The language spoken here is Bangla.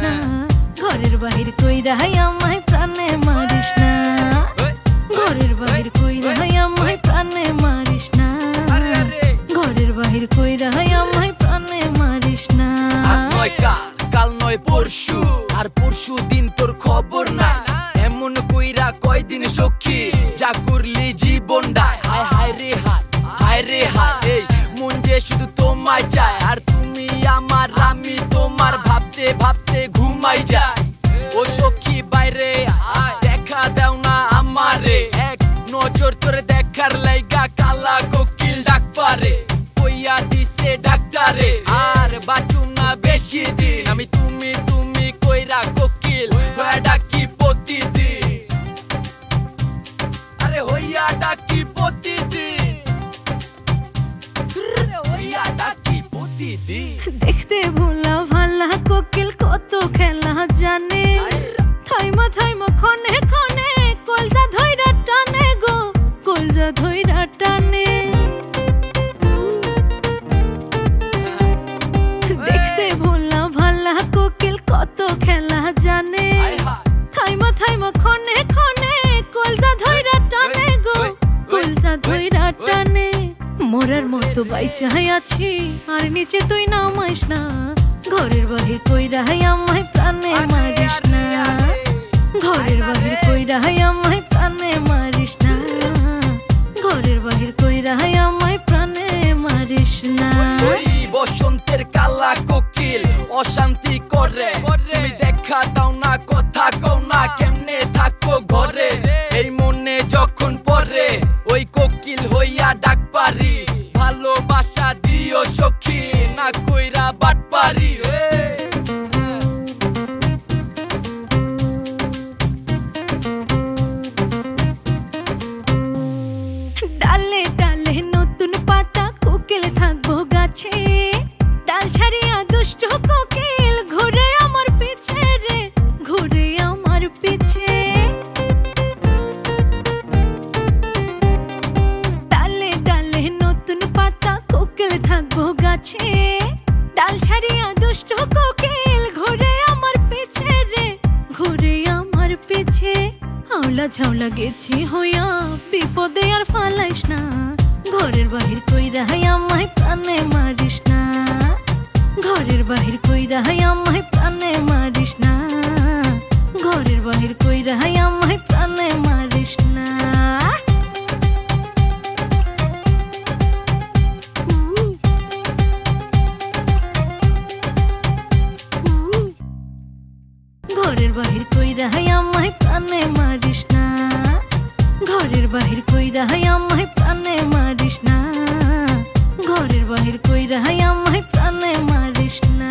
না, ঘরের বাহির কইরা আমায় প্রাণে মারিস না, ঘরের বাহির কইরা আমায় প্রাণে মারিস না, ঘরের বাহির কইরা আমায় প্রাণে মারিস না। আজ নয় কাল নয় পরশু, আর পরশু দিন তোর খবর নাই, এমন কইরা কয়দিন সখী যা করলি জীবনটা। হায় হায় রে হায়, হায় রে হায়, এই মন যে শুধু তোমায় চায়, আর তুমি আমার, আমি তোমার, ভাবতে ভাবতে ঘুমাই যায়। ও সখী বাইরে দেখা দাও না আমারে, এক নজর তোরে দেখার লাইগা কালা কোকিল ডাক পারে, কইয়া দিছে ডাক্তারে আর বাঁচু না বেশি দিন, আমি তুমি তুমি কইরা কোকিল হইয়া ডাকি প্রতিদিন, আরে হইয়া ডাকি প্রতিদিন, হইয়া ডাকি প্রতিদিন। দেখতে ভোলা ভালা কোকিল কত খেলা জানে, থাইমা থাইমা খনে খনে কলজা ধইরা টানে গো, কলজা ধইরা টানে। দেখতে ভোলা ভালা কোকিল কত খেলা জানে, থাইমা থাইমা খনে খনে কলজা ধইরা টানে গো, কলজা ধইরা টানে। মোরার মতো বাইচাই আছি আর নিচে তুই নামাইস না, ঘরের বাহির কইরা আমায় প্রাণে মারিস না, ঘরের বাহির কইরা আমায় প্রাণে মারিস না, ঘরের বাহির কইরা আমায় প্রাণে মারিস না। ওই বসন্তের কালা কোকিল অশান্তি করে, তুমি দেখা দাও না, কথা কও না, কেমনে থাকো ঘরে, এই মনে যখন পড়ে ওই কোকিল হইয়া ডাক পারি, ভালোবাসা দিও সখী না কইরা বাট পারি। ডালে ডালে নতুন পাতা কোকিল থাকবো গাছে, ডাল ছাড়িয়া দুষ্ট কোকিল ঘুরে আমার পিছে রে, ঘুরে আমার পিছে। ডালে ডালে নতুন পাতা কোকিল থাকবো গাছে, ডাল ছাড়িয়া দুষ্ট কোকিল ঘুরে আমার পিছে রে, ঘুরে আমার পিছে। আওলা ঝাওলা গেছি হইয়া বিপদে আর ফালাইস না, ঘরের বাহির কইরা আমায় প্রাণে মারিস না, ঘরের বাহির কইরা আমায় প্রাণে মারিস না, ঘরের বাহির কইরা আমায় প্রাণে মারিস না। ঘরের বাহির কইরা আমায় প্রাণে মারিস না, ঘরের বাহির কইরা আমায় প্রাণে মারিস না, ঘরের বাহির কইরা আমায় প্রাণে মারিস না।